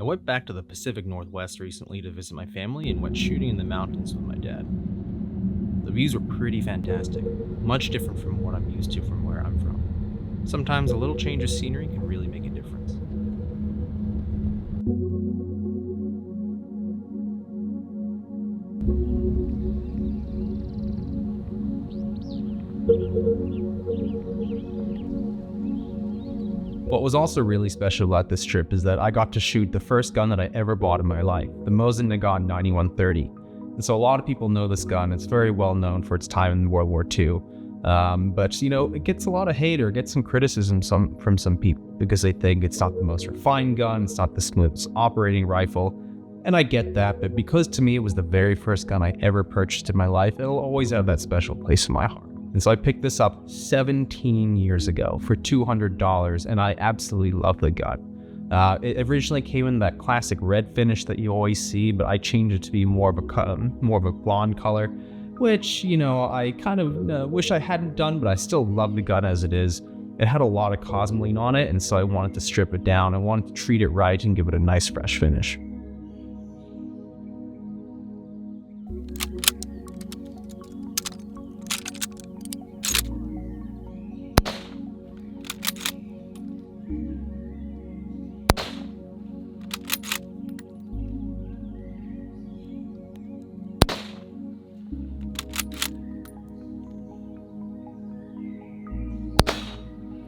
I went back to the Pacific Northwest recently to visit my family and went shooting in the mountains with my dad. The views were pretty fantastic, much different from what I'm used to from where I'm from. Sometimes a little change of scenery can really make a difference. What was also really special about this trip is that I got to shoot the first gun that I ever bought in my life, the Mosin Nagant M91. And so a lot of people know this gun. It's very well known for its time in World War II. But it gets a lot of hate or gets some criticism from some people because they think it's not the most refined gun, it's not the smoothest operating rifle. And I get that, but because to me it was the very first gun I ever purchased in my life, it'll always have that special place in my heart. And so I picked this up 17 years ago for $200, and I absolutely love the gun. It originally came in that classic red finish that you always see, but I changed it to be more of a blonde color, which, I kind of wish I hadn't done, but I still love the gun as it is. It had a lot of cosmoline on it, and so I wanted to strip it down. I wanted to treat it right and give it a nice fresh finish.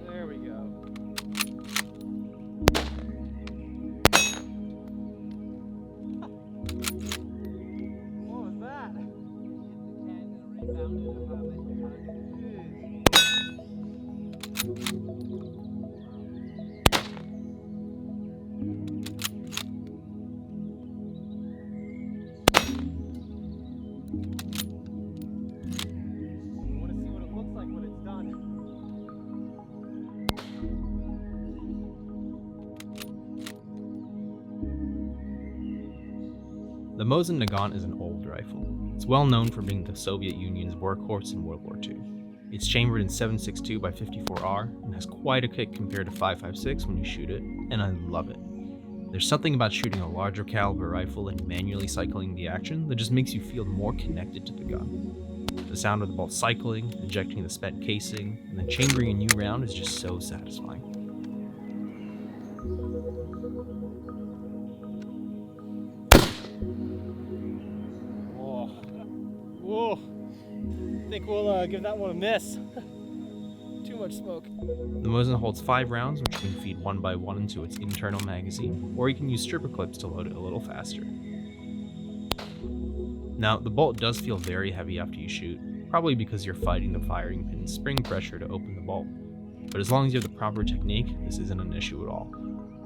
There we go. What was that? I want to see what it looks like when it's done. The Mosin Nagant is an old rifle. It's well known for being the Soviet Union's workhorse in World War II. It's chambered in 7.62 by 54R and has quite a kick compared to 5.56 when you shoot it, and I love it. There's something about shooting a larger caliber rifle and manually cycling the action that just makes you feel more connected to the gun. The sound of the bolt cycling, ejecting the spent casing, and then chambering a new round is just so satisfying. Whoa. I think we'll give that one a miss. Too much smoke. The Mosin holds 5 rounds, which you can feed one by one into its internal magazine, or you can use stripper clips to load it a little faster. Now, the bolt does feel very heavy after you shoot, probably because you're fighting the firing pin's spring pressure to open the bolt. But as long as you have the proper technique, this isn't an issue at all.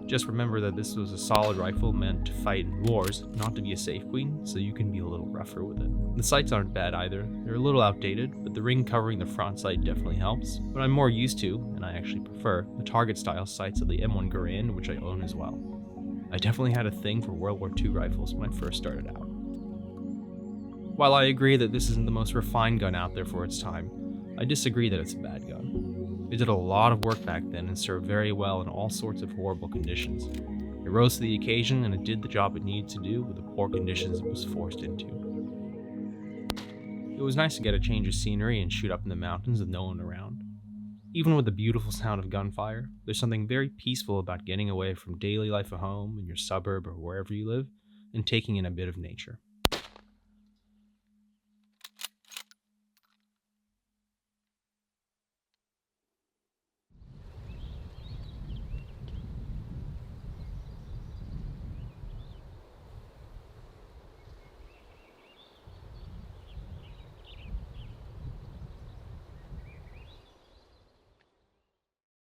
Just remember that this was a solid rifle meant to fight in wars, not to be a safe queen, so you can be a little rougher with it. The sights aren't bad either. They're a little outdated, but the ring covering the front sight definitely helps. But I'm more used to, and I actually prefer, the target style sights of the M1 Garand, which I own as well. I definitely had a thing for World War II rifles when I first started out. While I agree that this isn't the most refined gun out there for its time, I disagree that it's a bad gun. It did a lot of work back then and served very well in all sorts of horrible conditions. It rose to the occasion and it did the job it needed to do with the poor conditions it was forced into. It was nice to get a change of scenery and shoot up in the mountains with no one around. Even with the beautiful sound of gunfire, there's something very peaceful about getting away from daily life at home, in your suburb, or wherever you live, and taking in a bit of nature.